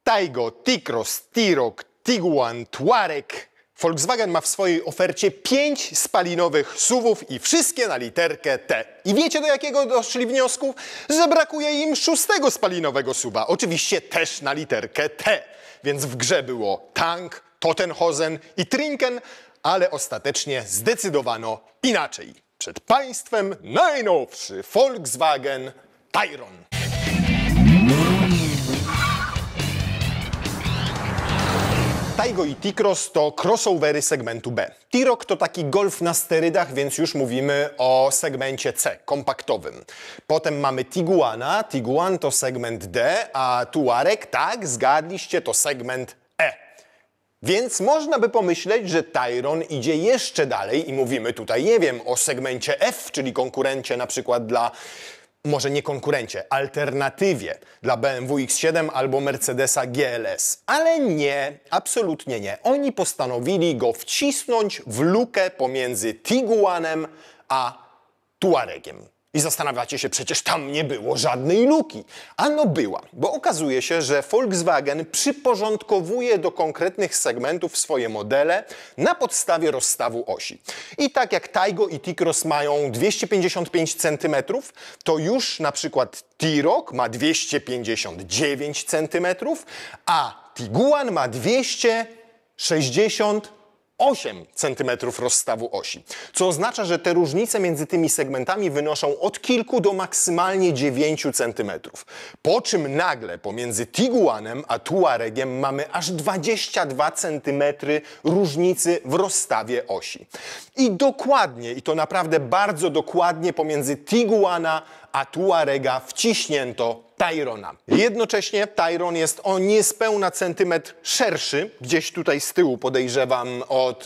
Taigo, T-Cross, T-Roc, Tiguan, Touareg. Volkswagen ma w swojej ofercie 5 spalinowych SUV-ów i wszystkie na literkę T. I wiecie, do jakiego doszli wniosku? Że brakuje im 6. spalinowego SUV-a. Oczywiście też na literkę T. Więc w grze było Tank, Tottenhausen i Trinken, ale ostatecznie zdecydowano inaczej. Przed Państwem najnowszy Volkswagen Tayron. Taigo i T-Cross to crossovery segmentu B. T-Roc to taki Golf na sterydach, więc już mówimy o segmencie C, kompaktowym. Potem mamy Tiguana, Tiguan to segment D, a Touareg, tak, zgadliście, to segment E. Więc można by pomyśleć, że Tayron idzie jeszcze dalej i mówimy tutaj, nie wiem, o segmencie F, czyli konkurencie na przykład dla... Może nie konkurencie, alternatywie dla BMW X7 albo Mercedesa GLS. Ale nie, absolutnie nie. Oni postanowili go wcisnąć w lukę pomiędzy Tiguanem a Touaregiem. I zastanawiacie się, przecież tam nie było żadnej luki. Ano była, bo okazuje się, że Volkswagen przyporządkowuje do konkretnych segmentów swoje modele na podstawie rozstawu osi. I tak jak Taigo i T-Cross mają 255 cm, to już na przykład T-Roc ma 259 cm, a Tiguan ma 268 cm rozstawu osi. Co oznacza, że te różnice między tymi segmentami wynoszą od kilku do maksymalnie 9 cm. Po czym nagle pomiędzy Tiguanem a Touaregiem mamy aż 22 cm różnicy w rozstawie osi. I dokładnie, i to naprawdę bardzo dokładnie pomiędzy Tiguana a Touarega wciśnięto Tayrona. Jednocześnie Tayron jest o niespełna centymetr szerszy, gdzieś tutaj z tyłu podejrzewam od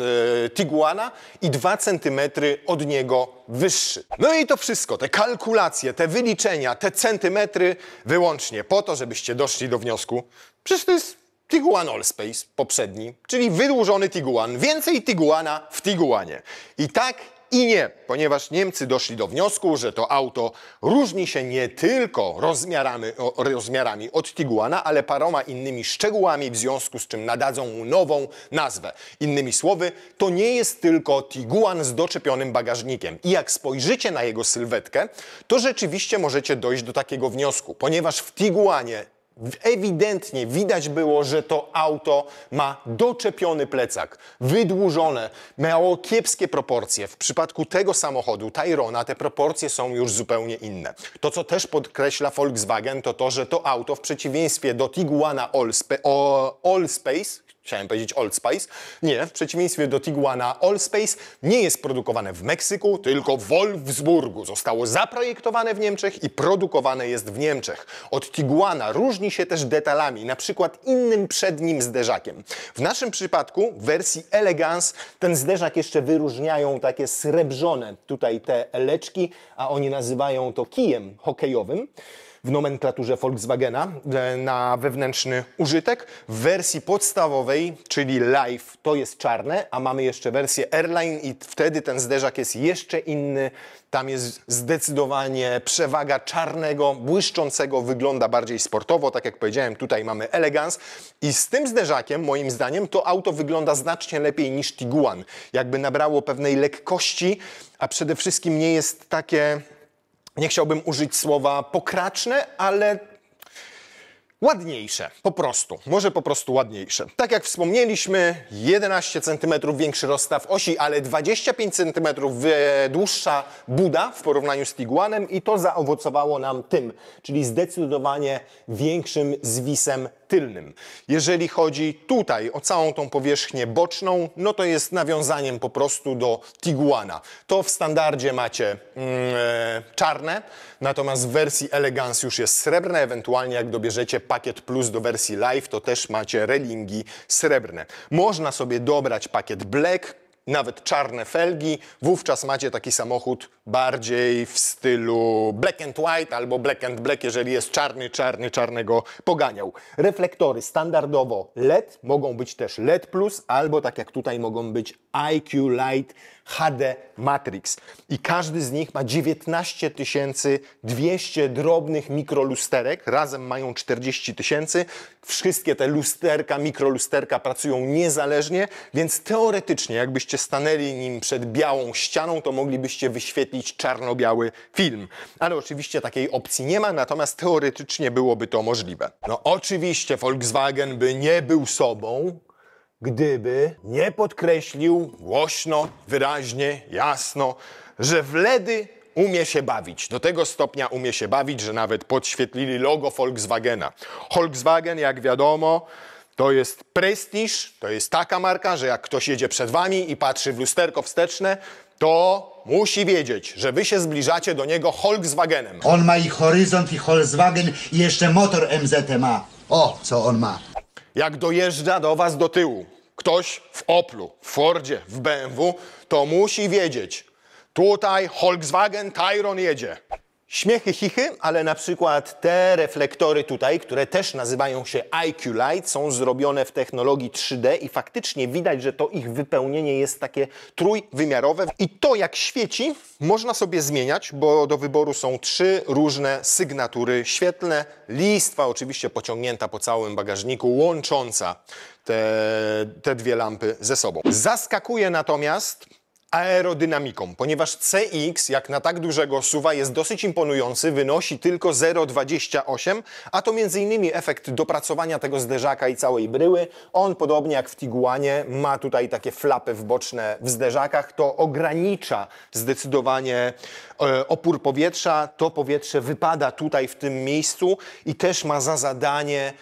Tiguana i 2 cm od niego wyższy. No i to wszystko, te kalkulacje, te wyliczenia, te centymetry wyłącznie po to, żebyście doszli do wniosku, przecież to jest Tiguan Allspace poprzedni, czyli wydłużony Tiguan, więcej Tiguana w Tiguanie. I tak i nie, ponieważ Niemcy doszli do wniosku, że to auto różni się nie tylko rozmiarami od Tiguana, ale paroma innymi szczegółami, w związku z czym nadadzą mu nową nazwę. Innymi słowy, to nie jest tylko Tiguan z doczepionym bagażnikiem. I jak spojrzycie na jego sylwetkę, to rzeczywiście możecie dojść do takiego wniosku, ponieważ w Tiguanie ewidentnie widać było, że to auto ma doczepiony plecak, wydłużone, miało kiepskie proporcje. W przypadku tego samochodu, Tayrona, te proporcje są już zupełnie inne. To, co też podkreśla Volkswagen, to to, że to auto w przeciwieństwie do Tiguana Allspace, chciałem powiedzieć Old Spice. Nie, w przeciwieństwie do Tiguana Allspace nie jest produkowane w Meksyku, tylko w Wolfsburgu. Zostało zaprojektowane w Niemczech i produkowane jest w Niemczech. Od Tiguana różni się też detalami, na przykład innym przednim zderzakiem. W naszym przypadku, w wersji Elegance, ten zderzak jeszcze wyróżniają takie srebrzone tutaj te eleczki, a oni nazywają to kijem hokejowym w nomenklaturze Volkswagena na wewnętrzny użytek. W wersji podstawowej, czyli Life, to jest czarne, a mamy jeszcze wersję Airline i wtedy ten zderzak jest jeszcze inny. Tam jest zdecydowanie przewaga czarnego, błyszczącego, wygląda bardziej sportowo. Tak jak powiedziałem, tutaj mamy Elegance i z tym zderzakiem, moim zdaniem, to auto wygląda znacznie lepiej niż Tiguan. Jakby nabrało pewnej lekkości, a przede wszystkim nie jest takie... Nie chciałbym użyć słowa pokraczne, ale ładniejsze, po prostu. Może po prostu ładniejsze. Tak jak wspomnieliśmy, 11 cm większy rozstaw osi, ale 25 cm dłuższa buda w porównaniu z Tiguanem i to zaowocowało nam tym, czyli zdecydowanie większym zwisem tylnym. Jeżeli chodzi tutaj o całą tą powierzchnię boczną, no to jest nawiązaniem po prostu do Tiguana. To w standardzie macie czarne, natomiast w wersji Elegance już jest srebrne, ewentualnie jak dobierzecie pakiet plus do wersji Live, to też macie relingi srebrne. Można sobie dobrać pakiet Black, nawet czarne felgi, wówczas macie taki samochód bardziej w stylu black and white albo black and black, jeżeli jest czarnego poganiał. Reflektory standardowo LED, mogą być też LED+, albo tak jak tutaj mogą być IQ Light HD Matrix. I każdy z nich ma 19 200 drobnych mikrolusterek, razem mają 40 000. Wszystkie te lusterka, mikrolusterka pracują niezależnie, więc teoretycznie jakbyście stanęli nim przed białą ścianą, to moglibyście wyświetlić czarno-biały film. Ale oczywiście takiej opcji nie ma, natomiast teoretycznie byłoby to możliwe. No oczywiście Volkswagen by nie był sobą, gdyby nie podkreślił głośno, wyraźnie, jasno, że w LEDy umie się bawić. Do tego stopnia umie się bawić, że nawet podświetlili logo Volkswagena. Volkswagen, jak wiadomo, to jest prestiż, to jest taka marka, że jak ktoś jedzie przed wami i patrzy w lusterko wsteczne, to musi wiedzieć, że wy się zbliżacie do niego Volkswagenem. On ma i Horyzont, i Volkswagen, i jeszcze motor MZ ma. O, co on ma. Jak dojeżdża do was do tyłu ktoś w Oplu, w Fordzie, w BMW, to musi wiedzieć, tutaj Volkswagen Tayron jedzie. Śmiechy, chichy, ale na przykład te reflektory tutaj, które też nazywają się IQ Light, są zrobione w technologii 3D i faktycznie widać, że to ich wypełnienie jest takie trójwymiarowe. I to, jak świeci, można sobie zmieniać, bo do wyboru są 3 różne sygnatury świetlne. Listwa oczywiście pociągnięta po całym bagażniku, łącząca te dwie lampy ze sobą. Zaskakuje natomiast aerodynamiką, ponieważ CX, jak na tak dużego SUV-a, jest dosyć imponujący, wynosi tylko 0,28, a to m.in. efekt dopracowania tego zderzaka i całej bryły. On, podobnie jak w Tiguanie, ma tutaj takie flapy boczne w zderzakach, to ogranicza zdecydowanie opór powietrza. To powietrze wypada tutaj w tym miejscu i też ma za zadanie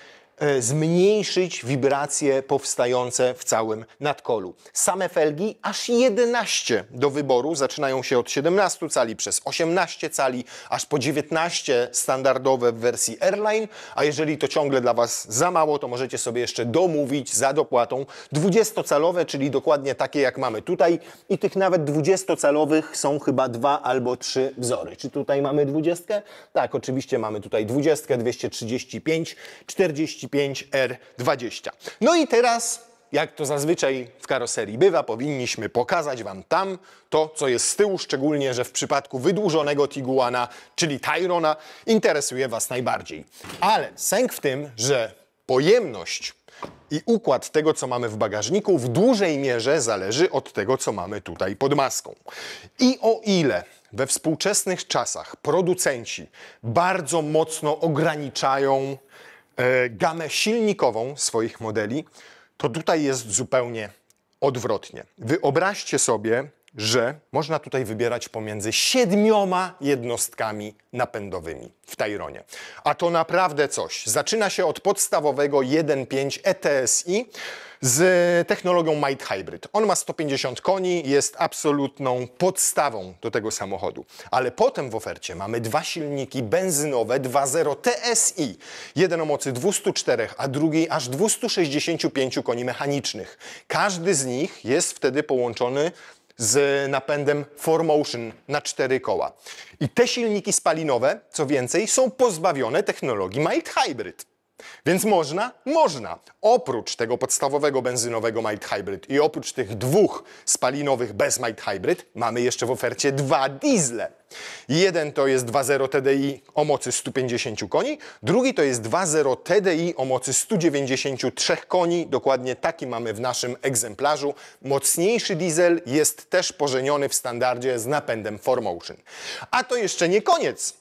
zmniejszyć wibracje powstające w całym nadkolu. Same felgi, aż 11 do wyboru, zaczynają się od 17 cali przez 18 cali, aż po 19 standardowe w wersji Airline, a jeżeli to ciągle dla was za mało, to możecie sobie jeszcze domówić za dopłatą 20-calowe, czyli dokładnie takie jak mamy tutaj i tych nawet 20-calowych są chyba 2 albo 3 wzory. Czy tutaj mamy 20? Tak, oczywiście mamy tutaj 20, 235, 45, R20. No i teraz, jak to zazwyczaj w karoserii bywa, powinniśmy pokazać wam tam to, co jest z tyłu, szczególnie, że w przypadku wydłużonego Tiguana, czyli Tayrona, interesuje was najbardziej. Ale sęk w tym, że pojemność i układ tego, co mamy w bagażniku, w dużej mierze zależy od tego, co mamy tutaj pod maską. I o ile we współczesnych czasach producenci bardzo mocno ograniczają gamę silnikową swoich modeli, to tutaj jest zupełnie odwrotnie. Wyobraźcie sobie, że można tutaj wybierać pomiędzy 7 jednostkami napędowymi w Tayronie. A to naprawdę coś. Zaczyna się od podstawowego 1.5 ETSI z technologią Mild Hybrid. On ma 150 koni, jest absolutną podstawą do tego samochodu. Ale potem w ofercie mamy 2 silniki benzynowe 2.0 TSI. Jeden o mocy 204, a drugi aż 265 koni mechanicznych. Każdy z nich jest wtedy połączony z napędem 4Motion na 4 koła. I te silniki spalinowe, co więcej, są pozbawione technologii Mild Hybrid. Więc można. Oprócz tego podstawowego benzynowego Mild Hybrid i oprócz tych 2 spalinowych bez Mild Hybrid, mamy jeszcze w ofercie 2 diesle. Jeden to jest 2.0 TDI o mocy 150 koni, drugi to jest 2.0 TDI o mocy 193 koni. Dokładnie taki mamy w naszym egzemplarzu. Mocniejszy diesel jest też pożeniony w standardzie z napędem 4Motion. A to jeszcze nie koniec,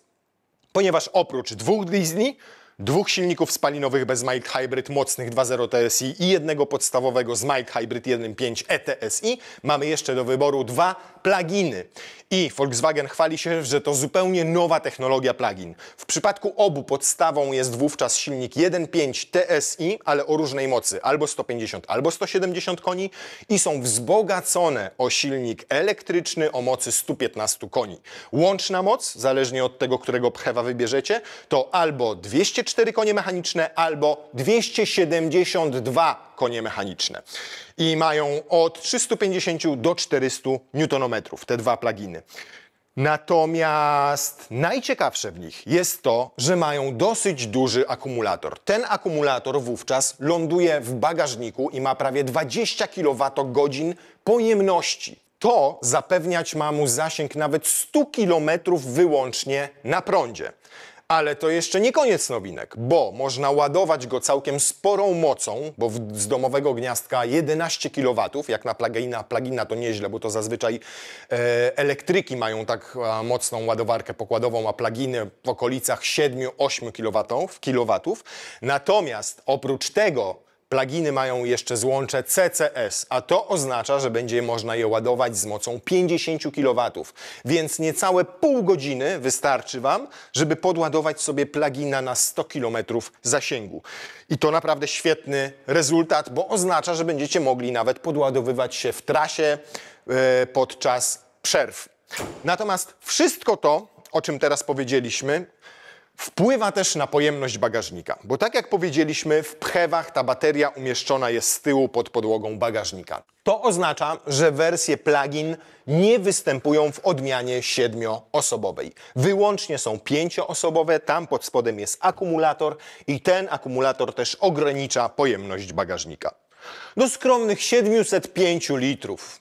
ponieważ oprócz 2 diesli, 2 silników spalinowych bez Mild Hybrid mocnych 2.0 TSI i jednego podstawowego z Mild Hybrid 1.5 ETSI mamy jeszcze do wyboru 2 pluginy. I Volkswagen chwali się, że to zupełnie nowa technologia plug-in. W przypadku obu podstawą jest wówczas silnik 1.5 TSI, ale o różnej mocy, albo 150, albo 170 koni i są wzbogacone o silnik elektryczny o mocy 115 koni. Łączna moc, zależnie od tego, którego pchewa wybierzecie, to albo 230 204 konie mechaniczne albo 272 konie mechaniczne. I mają od 350 do 400 Nm te dwa pluginy. Natomiast najciekawsze w nich jest to, że mają dosyć duży akumulator. Ten akumulator wówczas ląduje w bagażniku i ma prawie 20 kWh pojemności. To zapewniać ma mu zasięg nawet 100 km wyłącznie na prądzie. Ale to jeszcze nie koniec nowinek, bo można ładować go całkiem sporą mocą, bo z domowego gniazdka 11 kW, jak na plugina to nieźle, bo to zazwyczaj elektryki mają tak mocną ładowarkę pokładową, a pluginy w okolicach 7-8 kW. Natomiast oprócz tego pluginy mają jeszcze złącze CCS, a to oznacza, że będzie można je ładować z mocą 50 kW, więc niecałe pół godziny wystarczy Wam, żeby podładować sobie plugina na 100 km zasięgu. I to naprawdę świetny rezultat, bo oznacza, że będziecie mogli nawet podładowywać się w trasie podczas przerw. Natomiast wszystko to, o czym teraz powiedzieliśmy, wpływa też na pojemność bagażnika, bo tak jak powiedzieliśmy, w pchewach ta bateria umieszczona jest z tyłu pod podłogą bagażnika. To oznacza, że wersje plug-in nie występują w odmianie 7-osobowej. Wyłącznie są 5-osobowe, tam pod spodem jest akumulator i ten akumulator też ogranicza pojemność bagażnika do skromnych 705 litrów.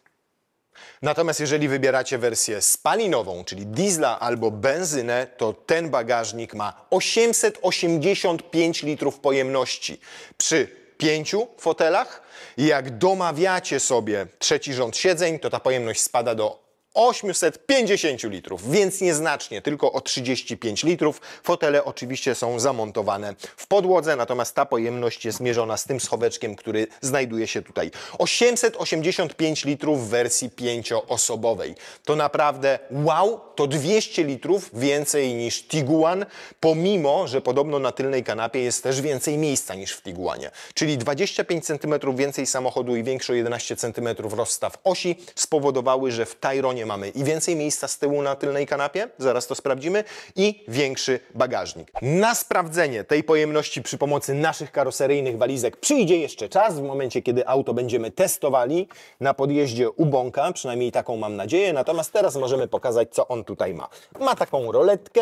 Natomiast jeżeli wybieracie wersję spalinową, czyli diesla albo benzynę, to ten bagażnik ma 885 litrów pojemności przy 5 fotelach. I jak domawiacie sobie trzeci rząd siedzeń, to ta pojemność spada do 850 litrów, więc nieznacznie, tylko o 35 litrów. Fotele oczywiście są zamontowane w podłodze, natomiast ta pojemność jest mierzona z tym schoweczkiem, który znajduje się tutaj. 885 litrów w wersji 5-osobowej. To naprawdę wow, to 200 litrów więcej niż Tiguan, pomimo że podobno na tylnej kanapie jest też więcej miejsca niż w Tiguanie. Czyli 25 cm więcej samochodu i większy o 11 cm rozstaw osi spowodowały, że w Tayronie mamy i więcej miejsca z tyłu na tylnej kanapie, zaraz to sprawdzimy, i większy bagażnik. Na sprawdzenie tej pojemności przy pomocy naszych karoseryjnych walizek przyjdzie jeszcze czas, w momencie kiedy auto będziemy testowali na podjeździe u Bąka, przynajmniej taką mam nadzieję, natomiast teraz możemy pokazać, co on tutaj ma. Ma taką roletkę.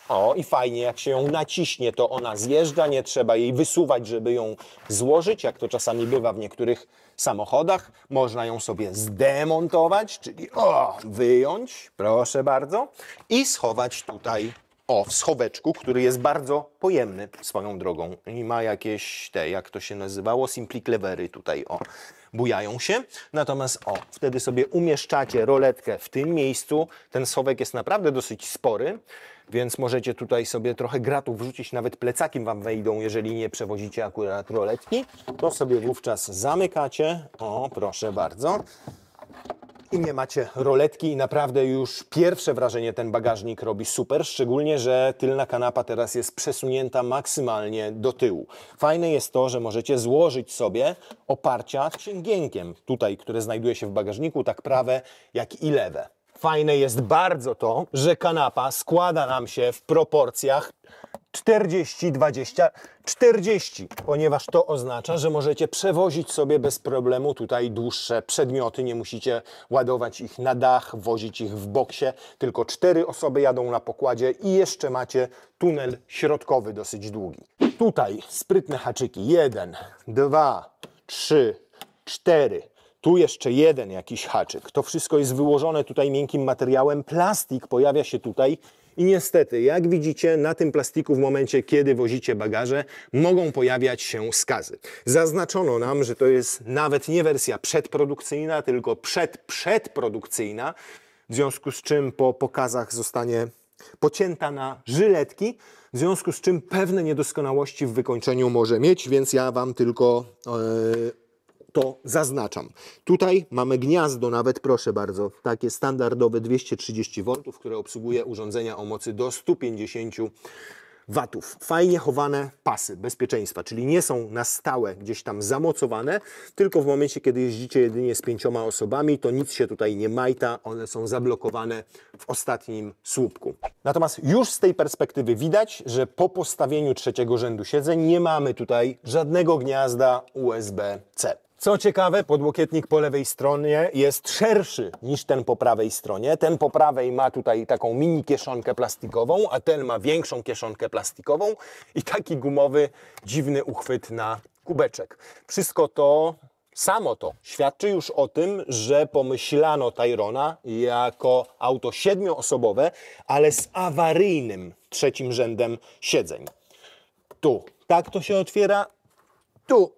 O, i fajnie, jak się ją naciśnie, to ona zjeżdża, nie trzeba jej wysuwać, żeby ją złożyć, jak to czasami bywa w niektórych samochodach. Można ją sobie zdemontować, czyli wyjąć, proszę bardzo, i schować tutaj, w schoweczku, który jest bardzo pojemny swoją drogą. I ma jakieś jak to się nazywało, simply clevery tutaj, bujają się. Natomiast wtedy sobie umieszczacie roletkę w tym miejscu. Ten schowek jest naprawdę dosyć spory, więc możecie tutaj sobie trochę gratów wrzucić, nawet plecakiem Wam wejdą, jeżeli nie przewozicie akurat roletki. To sobie wówczas zamykacie. Proszę bardzo. I nie macie roletki i naprawdę już pierwsze wrażenie ten bagażnik robi super, szczególnie, że tylna kanapa teraz jest przesunięta maksymalnie do tyłu. Fajne jest to, że możecie złożyć sobie oparcia księgienkiem tutaj, które znajduje się w bagażniku, tak prawe jak i lewe. Fajne jest bardzo to, że kanapa składa nam się w proporcjach 40, 20, 40, ponieważ to oznacza, że możecie przewozić sobie bez problemu tutaj dłuższe przedmioty, nie musicie ładować ich na dach, wozić ich w boksie, tylko 4 osoby jadą na pokładzie i jeszcze macie tunel środkowy dosyć długi. Tutaj sprytne haczyki, 1, 2, 3, 4, tu jeszcze jeden jakiś haczyk. To wszystko jest wyłożone tutaj miękkim materiałem, plastik pojawia się tutaj. I niestety, jak widzicie, na tym plastiku w momencie, kiedy wozicie bagaże, mogą pojawiać się skazy. Zaznaczono nam, że to jest nawet nie wersja przedprodukcyjna, tylko przedprodukcyjna, w związku z czym po pokazach zostanie pocięta na żyletki, w związku z czym pewne niedoskonałości w wykończeniu może mieć, więc ja Wam tylko to zaznaczam. Tutaj mamy gniazdo nawet, proszę bardzo, takie standardowe 230 V, które obsługuje urządzenia o mocy do 150 watów. Fajnie chowane pasy bezpieczeństwa, czyli nie są na stałe gdzieś tam zamocowane, tylko w momencie, kiedy jeździcie jedynie z 5 osobami, to nic się tutaj nie majta, one są zablokowane w ostatnim słupku. Natomiast już z tej perspektywy widać, że po postawieniu trzeciego rzędu siedzeń nie mamy tutaj żadnego gniazda USB-C. Co ciekawe, podłokietnik po lewej stronie jest szerszy niż ten po prawej stronie. Ten po prawej ma tutaj taką mini kieszonkę plastikową, a ten ma większą kieszonkę plastikową i taki gumowy, dziwny uchwyt na kubeczek. Wszystko to, samo to świadczy już o tym, że pomyślano Tyrona jako auto 7-osobowe, ale z awaryjnym trzecim rzędem siedzeń. Tu tak to się otwiera, tu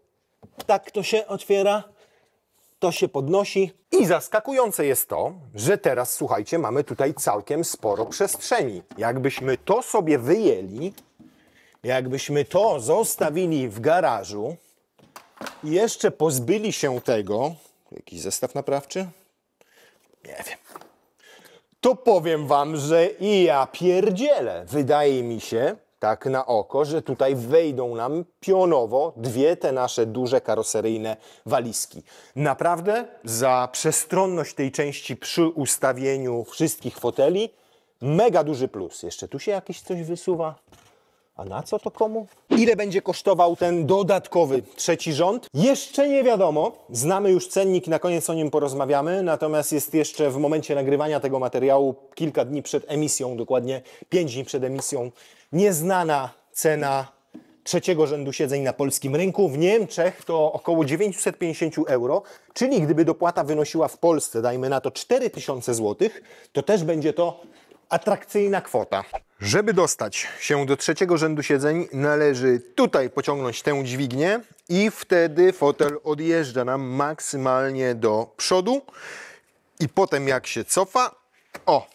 tak to się otwiera, to się podnosi. I zaskakujące jest to, że teraz, słuchajcie, mamy tutaj całkiem sporo przestrzeni. Jakbyśmy to sobie wyjęli, jakbyśmy to zostawili w garażu i jeszcze pozbyli się tego, jakiś zestaw naprawczy? Nie wiem. To powiem wam, że i ja pierdzielę. Wydaje mi się, tak na oko, że tutaj wejdą nam pionowo dwie te nasze duże karoseryjne walizki. Naprawdę za przestronność tej części przy ustawieniu wszystkich foteli mega duży plus. Jeszcze tu się jakieś coś wysuwa. A na co to komu? Ile będzie kosztował ten dodatkowy trzeci rząd? Jeszcze nie wiadomo. Znamy już cennik, na koniec o nim porozmawiamy. Natomiast jest jeszcze w momencie nagrywania tego materiału kilka dni przed emisją, dokładnie 5 dni przed emisją, nieznana cena trzeciego rzędu siedzeń na polskim rynku. W Niemczech to około 950 euro, czyli gdyby dopłata wynosiła w Polsce, dajmy na to 4000 zł, to też będzie to atrakcyjna kwota. Żeby dostać się do trzeciego rzędu siedzeń, należy tutaj pociągnąć tę dźwignię i wtedy fotel odjeżdża nam maksymalnie do przodu i potem jak się cofa,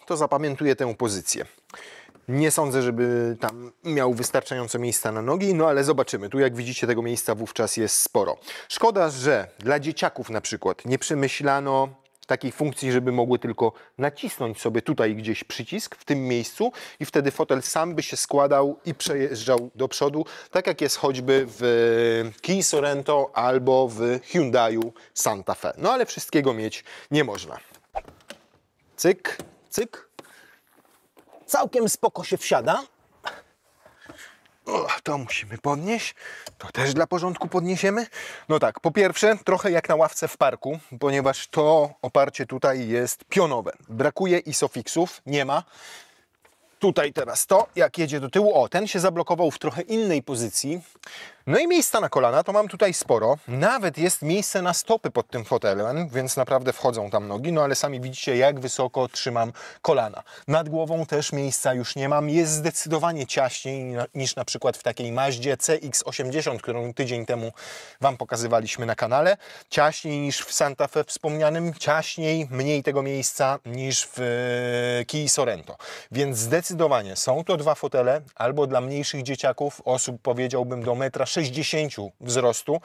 to zapamiętuje tę pozycję. Nie sądzę, żeby tam miał wystarczająco miejsca na nogi, no ale zobaczymy. Tu jak widzicie tego miejsca wówczas jest sporo. Szkoda, że dla dzieciaków na przykład nie przemyślano takiej funkcji, żeby mogły tylko nacisnąć sobie tutaj gdzieś przycisk w tym miejscu i wtedy fotel sam by się składał i przejeżdżał do przodu, tak jak jest choćby w Kia Sorento albo w Hyundaiu Santa Fe. No ale wszystkiego mieć nie można. Cyk, cyk. Całkiem spoko się wsiada. To musimy podnieść. To też dla porządku podniesiemy. No tak, po pierwsze trochę jak na ławce w parku, ponieważ to oparcie tutaj jest pionowe. Brakuje isofixów, nie ma. Tutaj teraz to, jak jedzie do tyłu, ten się zablokował w trochę innej pozycji. No i miejsca na kolana to mam tutaj sporo. Nawet jest miejsce na stopy pod tym fotelem, więc naprawdę wchodzą tam nogi. No ale sami widzicie, jak wysoko trzymam kolana. Nad głową też miejsca już nie mam. Jest zdecydowanie ciaśniej niż na przykład w takiej Mazdzie CX-80, którą tydzień temu wam pokazywaliśmy na kanale. Ciaśniej niż w Santa Fe wspomnianym. Ciaśniej, mniej tego miejsca niż w Kii Sorento. Więc zdecydowanie są to dwa fotele, albo dla mniejszych dzieciaków, osób powiedziałbym do 1,60 m wzrostu,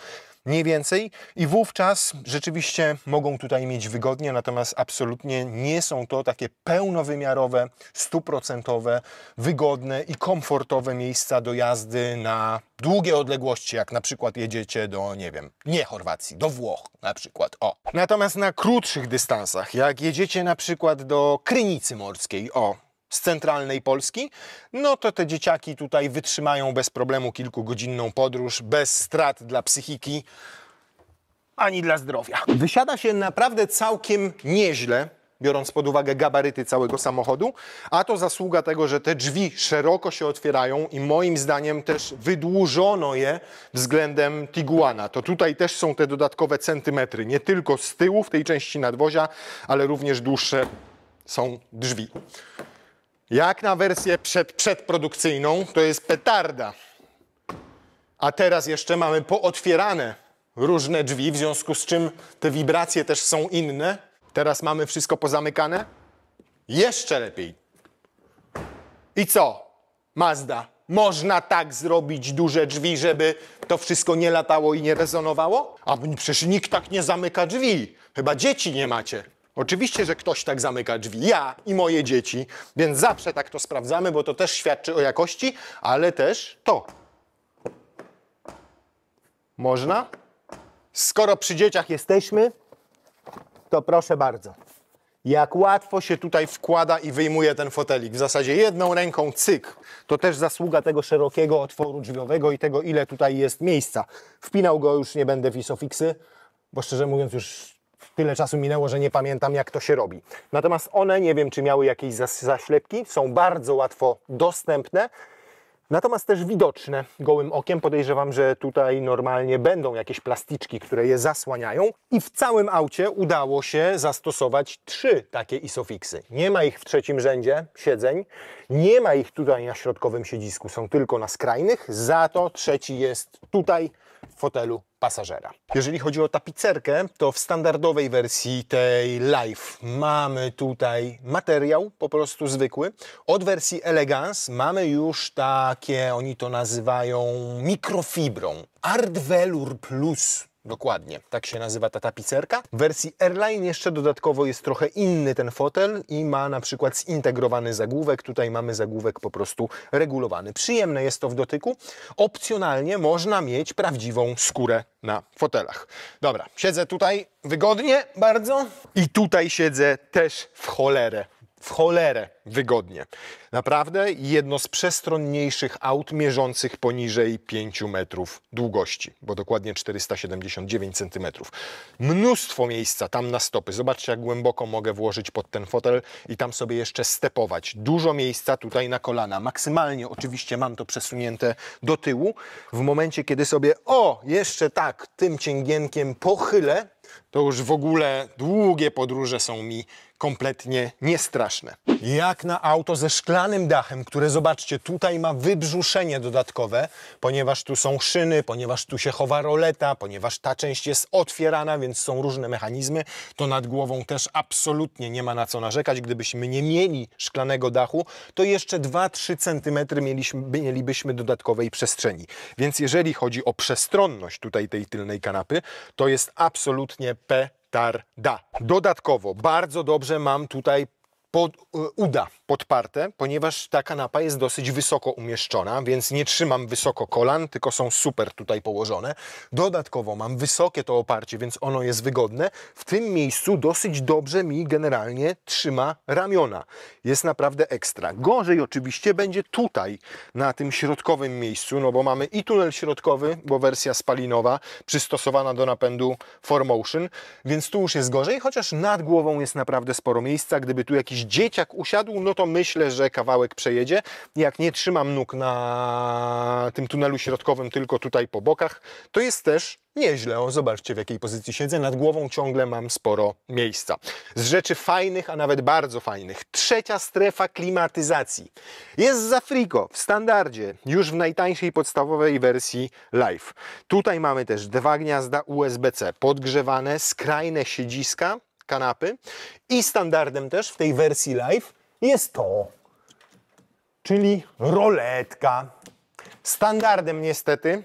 nie więcej. I wówczas rzeczywiście mogą tutaj mieć wygodnie, natomiast absolutnie nie są to takie pełnowymiarowe, 100%, wygodne i komfortowe miejsca do jazdy na długie odległości, jak na przykład jedziecie do, nie wiem, nie Chorwacji, do Włoch na przykład. Natomiast na krótszych dystansach, jak jedziecie na przykład do Krynicy Morskiej, z centralnej Polski, no to te dzieciaki tutaj wytrzymają bez problemu kilkugodzinną podróż, bez strat dla psychiki, ani dla zdrowia. Wysiada się naprawdę całkiem nieźle, biorąc pod uwagę gabaryty całego samochodu, a to zasługa tego, że te drzwi szeroko się otwierają i moim zdaniem też wydłużono je względem Tiguana. To tutaj też są te dodatkowe centymetry, nie tylko z tyłu w tej części nadwozia, ale również dłuższe są drzwi. Jak na wersję przedprodukcyjną, to jest petarda. A teraz jeszcze mamy pootwierane różne drzwi, w związku z czym te wibracje też są inne. Teraz mamy wszystko pozamykane. Jeszcze lepiej. I co, Mazda? Można tak zrobić duże drzwi, żeby to wszystko nie latało i nie rezonowało? A przecież nikt tak nie zamyka drzwi. Chyba dzieci nie macie. Oczywiście, że ktoś tak zamyka drzwi, ja i moje dzieci, więc zawsze tak to sprawdzamy, bo to też świadczy o jakości, ale też to. Można? Skoro przy dzieciach jesteśmy, to proszę bardzo. Jak łatwo się tutaj wkłada i wyjmuje ten fotelik. W zasadzie jedną ręką cyk. To też zasługa tego szerokiego otworu drzwiowego i tego, ile tutaj jest miejsca. Wpinał go już nie będę w Isofixy, bo szczerze mówiąc już tyle czasu minęło, że nie pamiętam, jak to się robi. Natomiast one, nie wiem, czy miały jakieś zaślepki, są bardzo łatwo dostępne. Natomiast też widoczne gołym okiem. Podejrzewam, że tutaj normalnie będą jakieś plasticzki, które je zasłaniają. I w całym aucie udało się zastosować 3 takie Isofixy. Nie ma ich w trzecim rzędzie siedzeń, nie ma ich tutaj na środkowym siedzisku, są tylko na skrajnych. Za to trzeci jest tutaj w fotelu pasażera. Jeżeli chodzi o tapicerkę, to w standardowej wersji tej Life mamy tutaj materiał po prostu zwykły. Od wersji Elegance mamy już takie, oni to nazywają mikrofibrą. Art Velour Plus. Dokładnie, tak się nazywa ta tapicerka. W wersji Airline jeszcze dodatkowo jest trochę inny ten fotel i ma na przykład zintegrowany zagłówek. Tutaj mamy zagłówek po prostu regulowany. Przyjemne jest to w dotyku. Opcjonalnie można mieć prawdziwą skórę na fotelach. Dobra, siedzę tutaj wygodnie bardzo i tutaj siedzę też w cholerę wygodnie. Naprawdę jedno z przestronniejszych aut mierzących poniżej 5 metrów długości, bo dokładnie 479 cm. Mnóstwo miejsca tam na stopy. Zobaczcie, jak głęboko mogę włożyć pod ten fotel i tam sobie jeszcze stepować. Dużo miejsca tutaj na kolana. Maksymalnie oczywiście mam to przesunięte do tyłu. W momencie, kiedy sobie, jeszcze tak, tym cięgienkiem pochylę, to już w ogóle długie podróże są mi kompletnie niestraszne. Jak na auto ze szklanym dachem, które zobaczcie, tutaj ma wybrzuszenie dodatkowe, ponieważ tu są szyny, ponieważ tu się chowa roleta, ponieważ ta część jest otwierana, więc są różne mechanizmy, to nad głową też absolutnie nie ma na co narzekać. Gdybyśmy nie mieli szklanego dachu, to jeszcze 2-3 cm mielibyśmy dodatkowej przestrzeni. Więc jeżeli chodzi o przestronność tutaj tej tylnej kanapy, to jest absolutnie petarda. Dodatkowo bardzo dobrze mam tutaj uda podparte, ponieważ ta kanapa jest dosyć wysoko umieszczona, więc nie trzymam wysoko kolan, tylko są super tutaj położone. Dodatkowo mam wysokie to oparcie, więc ono jest wygodne. W tym miejscu dosyć dobrze mi generalnie trzyma ramiona. Jest naprawdę ekstra. Gorzej oczywiście będzie tutaj, na tym środkowym miejscu, no bo mamy i tunel środkowy, bo wersja spalinowa, przystosowana do napędu 4Motion, więc tu już jest gorzej, chociaż nad głową jest naprawdę sporo miejsca. Gdyby tu jakiś dzieciak usiadł, no to myślę, że kawałek przejedzie. Jak nie trzymam nóg na tym tunelu środkowym, tylko tutaj po bokach, to jest też nieźle. O, zobaczcie, w jakiej pozycji siedzę. Nad głową ciągle mam sporo miejsca. Z rzeczy fajnych, a nawet bardzo fajnych. Trzecia strefa klimatyzacji. Jest za Frigo w standardzie, już w najtańszej podstawowej wersji Life. Tutaj mamy też 2 gniazda USB-C, podgrzewane, skrajne siedziska, kanapy i standardem też w tej wersji Life jest to, czyli roletka. Standardem niestety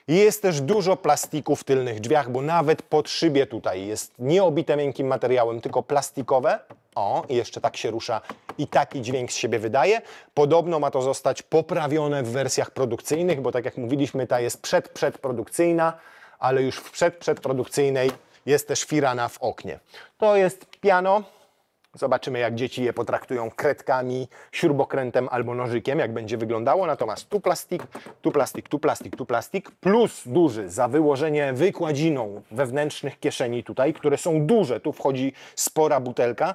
jest też dużo plastiku w tylnych drzwiach, bo nawet pod szybie tutaj jest nie obite miękkim materiałem, tylko plastikowe. O, i jeszcze tak się rusza i taki dźwięk z siebie wydaje. Podobno ma to zostać poprawione w wersjach produkcyjnych, bo tak jak mówiliśmy, ta jest przedprodukcyjna, ale już w przedprodukcyjnej jest też firana w oknie. To jest piano. Zobaczymy, jak dzieci je potraktują kredkami, śrubokrętem albo nożykiem, jak będzie wyglądało. Natomiast tu plastik, tu plastik, tu plastik, tu plastik, plus duży za wyłożenie wykładziną wewnętrznych kieszeni tutaj, które są duże. Tu wchodzi spora butelka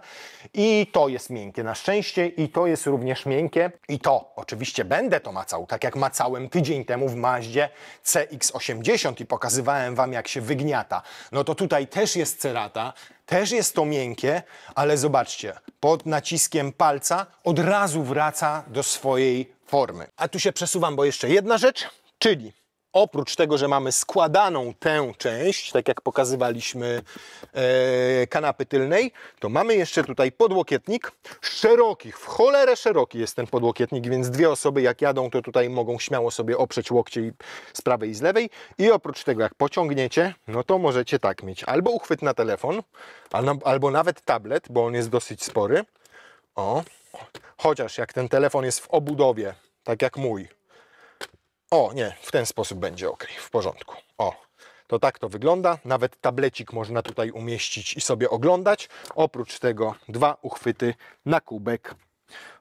i to jest miękkie na szczęście i to jest również miękkie. I to oczywiście będę to macał, tak jak macałem tydzień temu w Mazdzie CX-80 i pokazywałem Wam, jak się wygniata. No to tutaj też jest cerata. Też jest to miękkie, ale zobaczcie, pod naciskiem palca od razu wraca do swojej formy. A tu się przesuwam, bo jeszcze jedna rzecz, czyli Oprócz tego, że mamy składaną tę część, tak jak pokazywaliśmy kanapy tylnej, to mamy jeszcze tutaj podłokietnik szerokich, w cholerę szeroki jest ten podłokietnik, więc dwie osoby jak jadą, to tutaj mogą śmiało sobie oprzeć łokcie z prawej i z lewej. I oprócz tego, jak pociągniecie, no to możecie tak mieć albo uchwyt na telefon, albo nawet tablet, bo on jest dosyć spory. O, chociaż jak ten telefon jest w obudowie, tak jak mój. O, nie, w ten sposób będzie ok, w porządku. O, to tak to wygląda. Nawet tablecik można tutaj umieścić i sobie oglądać. Oprócz tego dwa uchwyty na kubek.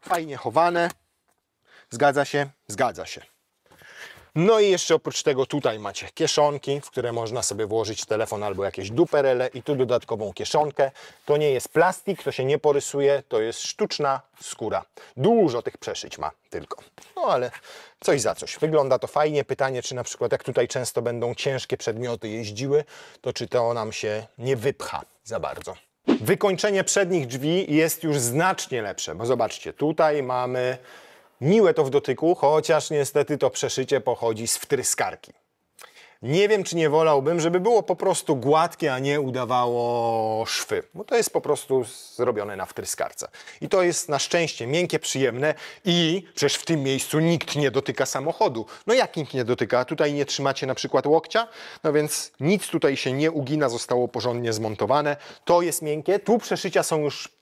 Fajnie chowane. Zgadza się? Zgadza się. No i jeszcze oprócz tego tutaj macie kieszonki, w które można sobie włożyć telefon albo jakieś duperele i tu dodatkową kieszonkę. To nie jest plastik, to się nie porysuje, to jest sztuczna skóra. Dużo tych przeszyć ma tylko. No ale coś za coś. Wygląda to fajnie. Pytanie, czy na przykład jak tutaj często będą ciężkie przedmioty jeździły, to czy to nam się nie wypcha za bardzo. Wykończenie przednich drzwi jest już znacznie lepsze, bo zobaczcie, tutaj mamy miłe to w dotyku, chociaż niestety to przeszycie pochodzi z wtryskarki. Nie wiem, czy nie wolałbym, żeby było po prostu gładkie, a nie udawało szwy, bo to jest po prostu zrobione na wtryskarce. I to jest na szczęście miękkie, przyjemne i przecież w tym miejscu nikt nie dotyka samochodu. No jak nikt nie dotyka? Tutaj nie trzymacie na przykład łokcia, no więc nic tutaj się nie ugina, zostało porządnie zmontowane. To jest miękkie, tu przeszycia są już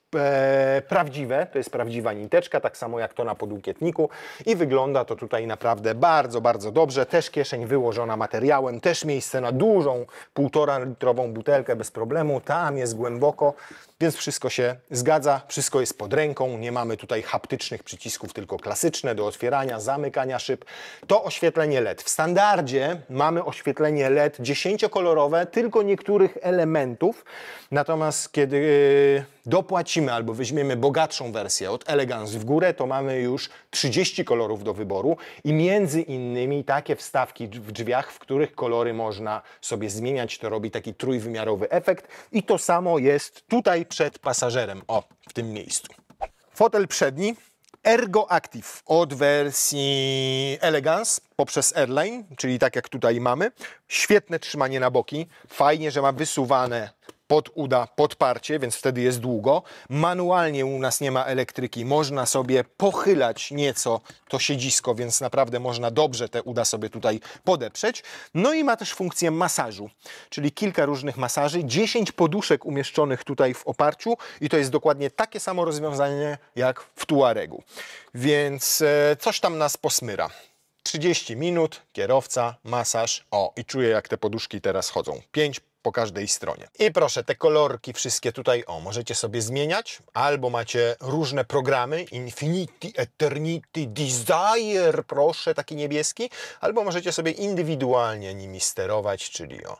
prawdziwe, to jest prawdziwa niteczka, tak samo jak to na podłokietniku i wygląda to tutaj naprawdę bardzo, bardzo dobrze. Też kieszeń wyłożona materiałem, też miejsce na dużą 1,5 litrową butelkę bez problemu, tam jest głęboko, więc wszystko się zgadza, wszystko jest pod ręką, nie mamy tutaj haptycznych przycisków, tylko klasyczne do otwierania, zamykania szyb. To oświetlenie LED. W standardzie mamy oświetlenie LED 10-kolorowe, tylko niektórych elementów, natomiast kiedy dopłacimy albo weźmiemy bogatszą wersję od Elegance w górę, to mamy już 30 kolorów do wyboru i między innymi takie wstawki w drzwiach, w których kolory można sobie zmieniać. To robi taki trójwymiarowy efekt i to samo jest tutaj przed pasażerem, o, w tym miejscu. Fotel przedni Ergo Active od wersji Elegance poprzez Airline, czyli tak jak tutaj mamy. Świetne trzymanie na boki, fajnie, że ma wysuwane pod uda podparcie, więc wtedy jest długo. Manualnie u nas nie ma elektryki, można sobie pochylać nieco to siedzisko, więc naprawdę można dobrze te uda sobie tutaj podeprzeć. No i ma też funkcję masażu, czyli kilka różnych masaży, 10 poduszek umieszczonych tutaj w oparciu i to jest dokładnie takie samo rozwiązanie jak w Tuaregu. Więc coś tam nas posmyra. 30 minut, kierowca, masaż, o i czuję jak te poduszki teraz chodzą. 5 po każdej stronie. I proszę, te kolorki wszystkie tutaj, o, możecie sobie zmieniać, albo macie różne programy, Infinity, Eternity, Desire, proszę, taki niebieski, albo możecie sobie indywidualnie nimi sterować, czyli o,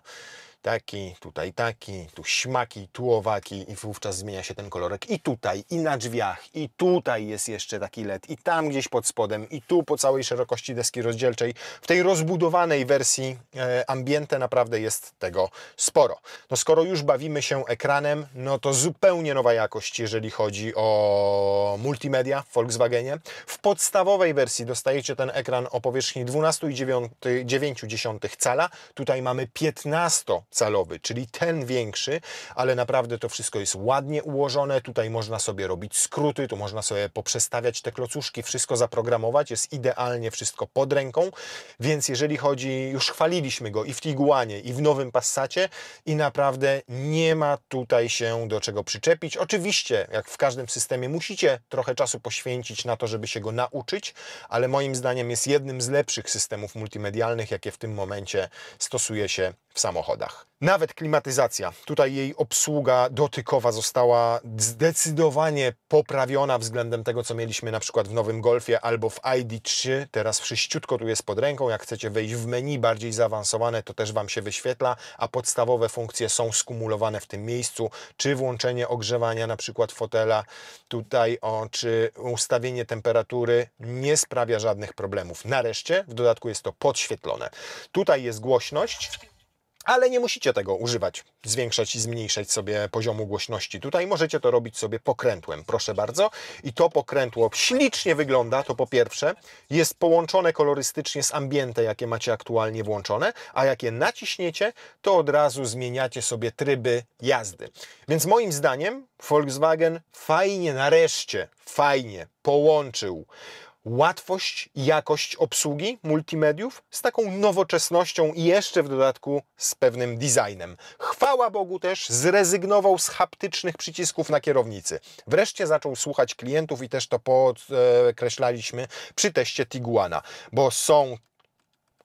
taki, tutaj taki, tu śmaki, tu owaki i wówczas zmienia się ten kolorek i tutaj, i na drzwiach, i tutaj jest jeszcze taki LED, i tam gdzieś pod spodem, i tu po całej szerokości deski rozdzielczej. W tej rozbudowanej wersji Ambiente naprawdę jest tego sporo. No skoro już bawimy się ekranem, no to zupełnie nowa jakość, jeżeli chodzi o multimedia w Volkswagenie. W podstawowej wersji dostajecie ten ekran o powierzchni 12,9 cala. Tutaj mamy 15-calowy, czyli ten większy, ale naprawdę to wszystko jest ładnie ułożone. Tutaj można sobie robić skróty, tu można sobie poprzestawiać te klocuszki, wszystko zaprogramować. Jest idealnie wszystko pod ręką, więc jeżeli chodzi, już chwaliliśmy go i w Tiguanie, i w nowym Passacie i naprawdę nie ma tutaj się do czego przyczepić. Oczywiście, jak w każdym systemie, musicie trochę czasu poświęcić na to, żeby się go nauczyć, ale moim zdaniem jest jednym z lepszych systemów multimedialnych, jakie w tym momencie stosuje się w samochodach. Nawet klimatyzacja. Tutaj jej obsługa dotykowa została zdecydowanie poprawiona względem tego, co mieliśmy na przykład w nowym Golfie albo w ID3. Teraz wszyściutko tu jest pod ręką. Jak chcecie wejść w menu bardziej zaawansowane, to też Wam się wyświetla, a podstawowe funkcje są skumulowane w tym miejscu. Czy włączenie ogrzewania na przykład fotela tutaj, czy ustawienie temperatury nie sprawia żadnych problemów. Nareszcie w dodatku jest to podświetlone. Tutaj jest głośność, Ale nie musicie tego używać, zwiększać i zmniejszać sobie poziomu głośności. Tutaj możecie to robić sobie pokrętłem, proszę bardzo. I to pokrętło ślicznie wygląda, to po pierwsze. Jest połączone kolorystycznie z ambientem, jakie macie aktualnie włączone, a jak je naciśniecie, to od razu zmieniacie sobie tryby jazdy. Więc moim zdaniem Volkswagen fajnie, nareszcie, fajnie połączył łatwość i jakość obsługi multimediów z taką nowoczesnością i jeszcze w dodatku z pewnym designem. Chwała Bogu też zrezygnował z haptycznych przycisków na kierownicy. Wreszcie zaczął słuchać klientów i też to podkreślaliśmy przy teście Tiguana, bo są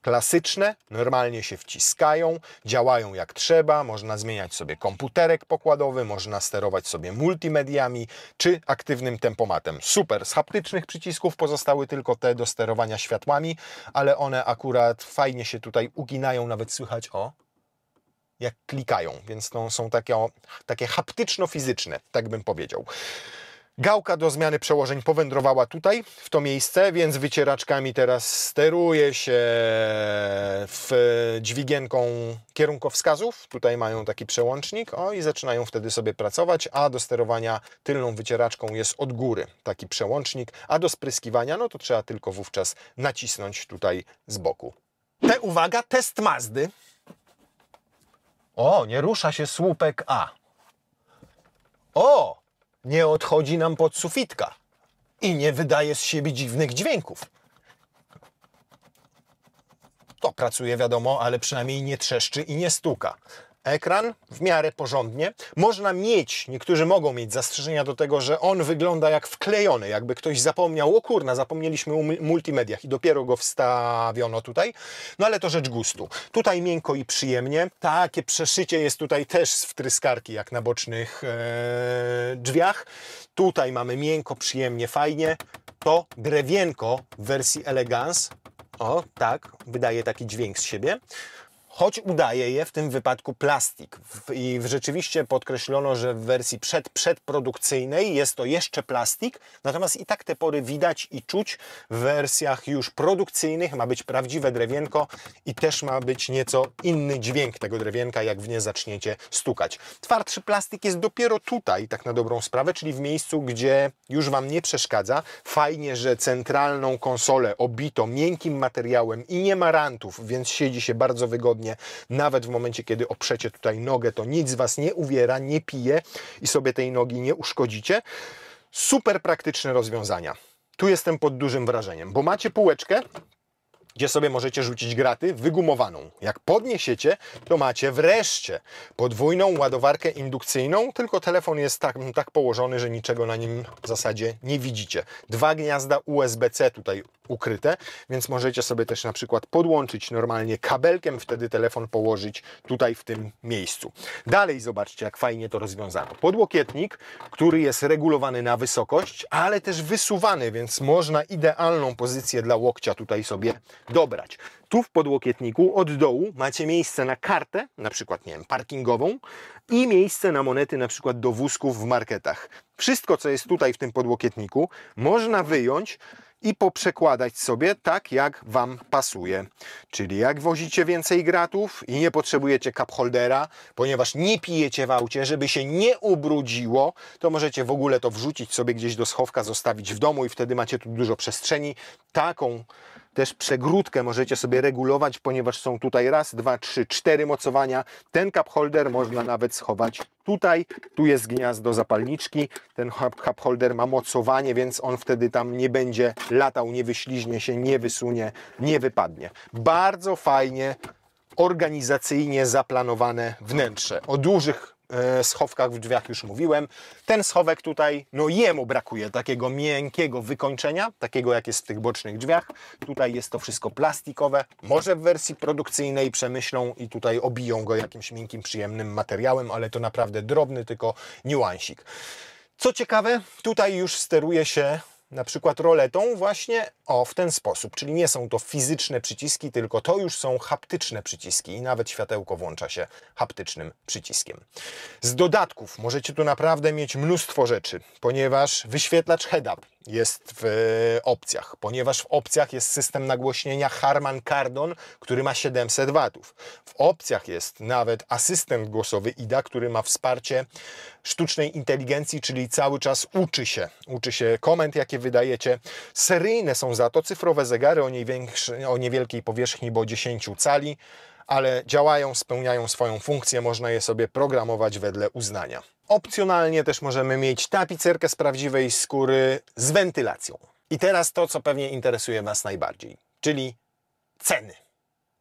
klasyczne, normalnie się wciskają, działają jak trzeba, można zmieniać sobie komputerek pokładowy, można sterować sobie multimediami czy aktywnym tempomatem. Super, z haptycznych przycisków pozostały tylko te do sterowania światłami, ale one akurat fajnie się tutaj uginają, nawet słychać jak klikają, więc to są takie haptyczno-fizyczne, tak bym powiedział. Gałka do zmiany przełożeń powędrowała tutaj, w to miejsce, więc wycieraczkami teraz steruje się dźwigienką kierunkowskazów. Tutaj mają taki przełącznik i zaczynają wtedy sobie pracować, a do sterowania tylną wycieraczką jest od góry taki przełącznik, a do spryskiwania no to trzeba tylko wówczas nacisnąć tutaj z boku. Uwaga, test Mazdy. Nie rusza się słupek A. Nie odchodzi nam pod sufitka i nie wydaje z siebie dziwnych dźwięków. To pracuje, wiadomo, ale przynajmniej nie trzeszczy i nie stuka. Ekran w miarę porządnie. Można mieć, niektórzy mogą mieć zastrzeżenia do tego, że on wygląda jak wklejony, jakby ktoś zapomniał, zapomnieliśmy o multimediach i dopiero go wstawiono tutaj. No ale to rzecz gustu. Tutaj miękko i przyjemnie. Takie przeszycie jest tutaj też z wtryskarki, jak na bocznych drzwiach. Tutaj mamy miękko, przyjemnie, fajnie. To drewienko w wersji Elegance. Tak, wydaje taki dźwięk z siebie. Choć udaje je w tym wypadku plastik. I rzeczywiście podkreślono, że w wersji przedprodukcyjnej jest to jeszcze plastik, natomiast i tak te pory widać i czuć. W wersjach już produkcyjnych ma być prawdziwe drewienko i też ma być nieco inny dźwięk tego drewienka, jak w nie zaczniecie stukać. Twardszy plastik jest dopiero tutaj, tak na dobrą sprawę, czyli w miejscu, gdzie już Wam nie przeszkadza. Fajnie, że centralną konsolę obito miękkim materiałem i nie ma rantów, więc siedzi się bardzo wygodnie. Nawet w momencie, kiedy oprzecie tutaj nogę, to nic Was nie uwiera, nie pije i sobie tej nogi nie uszkodzicie. Super praktyczne rozwiązania. Tu jestem pod dużym wrażeniem, bo macie półeczkę, gdzie sobie możecie rzucić graty wygumowaną. Jak podniesiecie, to macie wreszcie podwójną ładowarkę indukcyjną, tylko telefon jest tak położony, że niczego na nim w zasadzie nie widzicie. 2 gniazda USB-C tutaj ukryte, więc możecie sobie też na przykład podłączyć normalnie kabelkiem, wtedy telefon położyć tutaj w tym miejscu. Dalej zobaczcie, jak fajnie to rozwiązano. Podłokietnik, który jest regulowany na wysokość, ale też wysuwany, więc można idealną pozycję dla łokcia tutaj sobie dobrać. Tu w podłokietniku od dołu macie miejsce na kartę, na przykład, nie wiem, parkingową i miejsce na monety, na przykład do wózków w marketach. Wszystko, co jest tutaj w tym podłokietniku, można wyjąć i poprzekładać sobie tak, jak Wam pasuje. Czyli jak wozicie więcej gratów i nie potrzebujecie cup holdera, ponieważ nie pijecie w aucie, żeby się nie ubrudziło, to możecie w ogóle to wrzucić sobie gdzieś do schowka, zostawić w domu i wtedy macie tu dużo przestrzeni. Taką też przegródkę możecie sobie regulować, ponieważ są tutaj 1, 2, 3, 4 mocowania. Ten cup holder można nawet schować tutaj. Tu jest gniazdo zapalniczki. Ten cup holder ma mocowanie, więc on wtedy tam nie będzie latał, nie wyśliźnie się, nie wysunie, nie wypadnie. Bardzo fajnie, organizacyjnie zaplanowane wnętrze. O dużych schowkach w drzwiach już mówiłem. Ten schowek tutaj, no jemu brakuje takiego miękkiego wykończenia, takiego jak jest w tych bocznych drzwiach. Tutaj jest to wszystko plastikowe. Może w wersji produkcyjnej przemyślą i tutaj obiją go jakimś miękkim, przyjemnym materiałem, ale to naprawdę drobny tylko niuansik. Co ciekawe, tutaj już steruje się na przykład roletą właśnie w ten sposób, czyli nie są to fizyczne przyciski, tylko to już są haptyczne przyciski i nawet światełko włącza się haptycznym przyciskiem. Z dodatków możecie tu naprawdę mieć mnóstwo rzeczy, ponieważ wyświetlacz head-up jest w opcjach, ponieważ w opcjach jest system nagłośnienia Harman Kardon, który ma 700 W. W opcjach jest nawet asystent głosowy IDA, który ma wsparcie sztucznej inteligencji, czyli cały czas uczy się komend, jakie wydajecie. Seryjne są za to cyfrowe zegary o niewielkiej powierzchni, bo 10 cali, ale działają, spełniają swoją funkcję, można je sobie programować wedle uznania. Opcjonalnie też możemy mieć tapicerkę z prawdziwej skóry z wentylacją. I teraz to, co pewnie interesuje Was najbardziej, czyli ceny,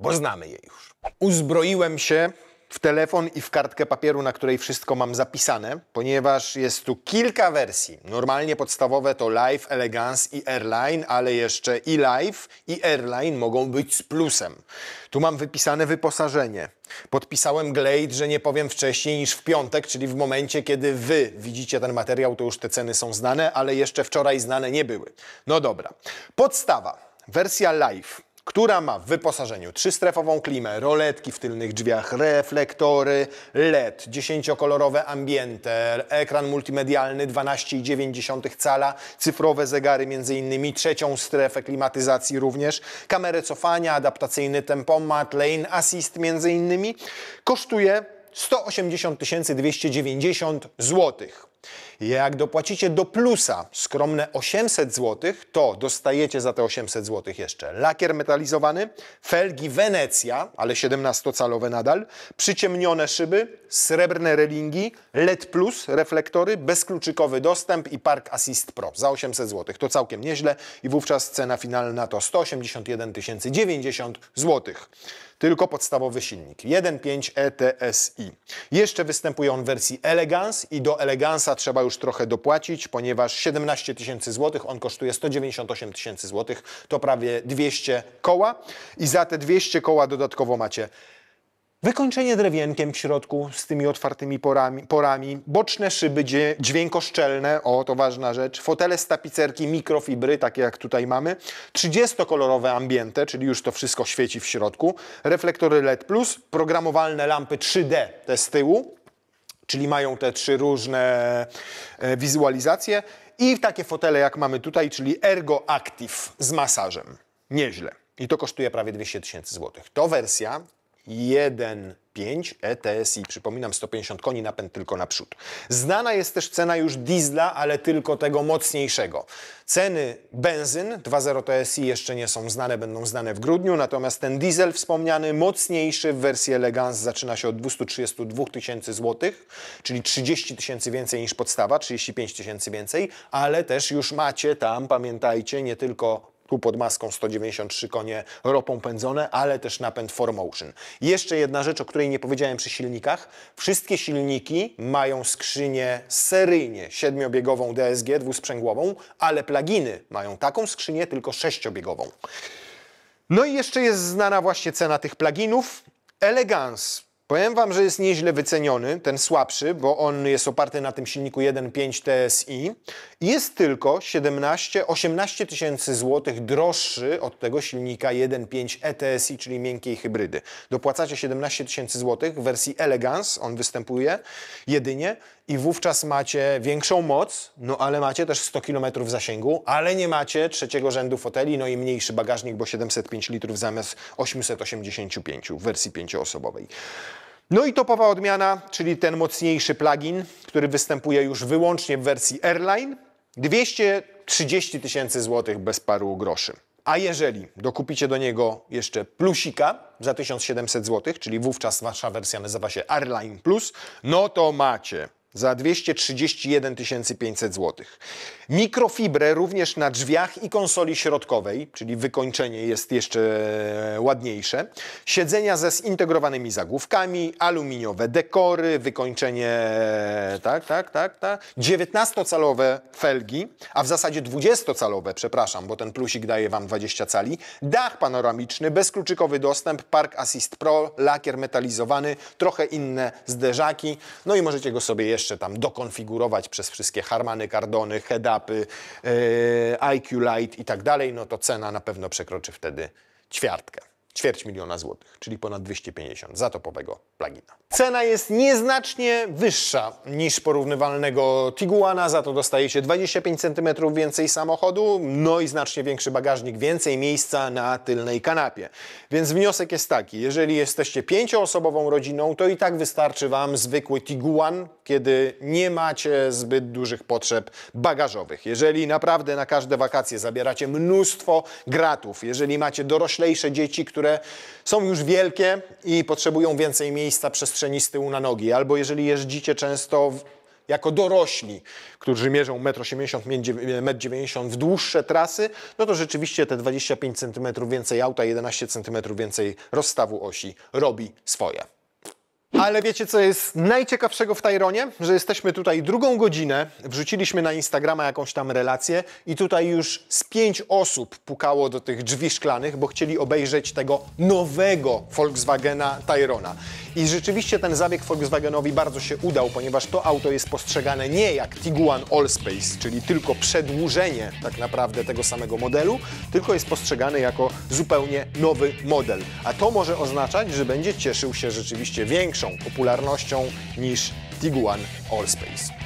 bo znamy je już. Uzbroiłem się w telefon i w kartkę papieru, na której wszystko mam zapisane, ponieważ jest tu kilka wersji. Normalnie podstawowe to Live, Elegance i Airline, ale jeszcze i Live i Airline mogą być z plusem. Tu mam wypisane wyposażenie. Podpisałem Glade, że nie powiem wcześniej niż w piątek, czyli w momencie, kiedy Wy widzicie ten materiał, to już te ceny są znane, ale jeszcze wczoraj znane nie były. No dobra. Podstawa. Wersja Live, która ma w wyposażeniu 3-strefową klimę, roletki w tylnych drzwiach, reflektory, LED, 10-kolorowe ambiente, ekran multimedialny 12,9 cala, cyfrowe zegary m.in., trzecią strefę klimatyzacji również, kamerę cofania, adaptacyjny tempomat, lane assist m.in. kosztuje 180 290 zł. Jak dopłacicie do plusa skromne 800 zł, to dostajecie za te 800 zł jeszcze lakier metalizowany, felgi Wenecja, ale 17-calowe nadal, przyciemnione szyby, srebrne relingi, LED plus reflektory, bezkluczykowy dostęp i Park Assist Pro za 800 zł. To całkiem nieźle i wówczas cena finalna to 181 090 zł. Tylko podstawowy silnik 1.5 ETSI. Jeszcze występuje on w wersji Elegance i do Elegance'a trzeba już trochę dopłacić, ponieważ 17 000 zł, on kosztuje 198 000 zł, to prawie 200 koła i za te 200 koła dodatkowo macie wykończenie drewienkiem w środku z tymi otwartymi porami, boczne szyby dźwiękoszczelne, o to ważna rzecz, fotele z tapicerki mikrofibry, takie jak tutaj mamy, 30-kolorowe ambiente, czyli już to wszystko świeci w środku, reflektory LED+, programowalne lampy 3D, te z tyłu, czyli mają te 3 różne wizualizacje i takie fotele jak mamy tutaj, czyli Ergo Active z masażem. Nieźle. I to kosztuje prawie 200 000 zł. To wersja 1.5 ETSI, przypominam 150 koni, napęd tylko naprzód. Znana jest też cena już diesla, ale tylko tego mocniejszego. Ceny benzyn 2.0 TSI jeszcze nie są znane, będą znane w grudniu, natomiast ten diesel wspomniany, mocniejszy w wersji Elegance zaczyna się od 232 000 zł, czyli 30 000 więcej niż podstawa, 35 000 więcej, ale też już macie tam, pamiętajcie, nie tylko tu pod maską 193 konie ropą pędzone, ale też napęd 4Motion. Jeszcze jedna rzecz, o której nie powiedziałem przy silnikach. Wszystkie silniki mają skrzynię seryjnie 7-biegową DSG, dwusprzęgłową, ale pluginy mają taką skrzynię, tylko 6-biegową. No i jeszcze jest znana właśnie cena tych pluginów. Elegance. Powiem Wam, że jest nieźle wyceniony, ten słabszy, bo on jest oparty na tym silniku 1.5 TSI i jest tylko 18 000 zł droższy od tego silnika 1.5 ETSI, czyli miękkiej hybrydy. Dopłacacie 17 000 zł w wersji Elegance, on występuje jedynie i wówczas macie większą moc, no ale macie też 100 km zasięgu, ale nie macie trzeciego rzędu foteli, no i mniejszy bagażnik, bo 705 litrów zamiast 885 w wersji 5-osobowej. No i topowa odmiana, czyli ten mocniejszy plugin, który występuje już wyłącznie w wersji Airline, 230 000 zł bez paru groszy. A jeżeli dokupicie do niego jeszcze plusika za 1700 zł, czyli wówczas wasza wersja nazywa się Airline Plus, no to macie za 231 500 zł. Mikrofibrę również na drzwiach i konsoli środkowej, czyli wykończenie jest jeszcze ładniejsze. Siedzenia ze zintegrowanymi zagłówkami, aluminiowe dekory, wykończenie, tak. 19-calowe felgi, a w zasadzie 20-calowe, przepraszam, bo ten plusik daje Wam 20 cali. Dach panoramiczny, bezkluczykowy dostęp, Park Assist Pro, lakier metalizowany, trochę inne zderzaki. No i możecie go sobie jeszcze tam dokonfigurować przez wszystkie Harmany, Kardony, head-upy, IQ Light i tak dalej, no to cena na pewno przekroczy wtedy ćwiartkę. 250 000 złotych, czyli ponad 250 za topowego plugina. Cena jest nieznacznie wyższa niż porównywalnego Tiguana, za to dostajecie 25 cm więcej samochodu, no i znacznie większy bagażnik, więcej miejsca na tylnej kanapie. Więc wniosek jest taki, jeżeli jesteście 5-osobową rodziną, to i tak wystarczy Wam zwykły Tiguan, kiedy nie macie zbyt dużych potrzeb bagażowych. Jeżeli naprawdę na każde wakacje zabieracie mnóstwo gratów, jeżeli macie doroślejsze dzieci, które są już wielkie i potrzebują więcej miejsca, przestrzeni z tyłu na nogi, albo jeżeli jeździcie często jako dorośli, którzy mierzą 1,80 m, 1,90 m w dłuższe trasy, no to rzeczywiście te 25 cm więcej auta, 11 cm więcej rozstawu osi robi swoje. Ale wiecie, co jest najciekawszego w Tayronie? Że jesteśmy tutaj drugą godzinę, wrzuciliśmy na Instagrama jakąś tam relację i tutaj już z 5 osób pukało do tych drzwi szklanych, bo chcieli obejrzeć tego nowego Volkswagena Tayrona. I rzeczywiście ten zabieg Volkswagenowi bardzo się udał, ponieważ to auto jest postrzegane nie jak Tiguan Allspace, czyli tylko przedłużenie tak naprawdę tego samego modelu, tylko jest postrzegane jako zupełnie nowy model. A to może oznaczać, że będzie cieszył się rzeczywiście większą popularnością niż Tiguan Allspace.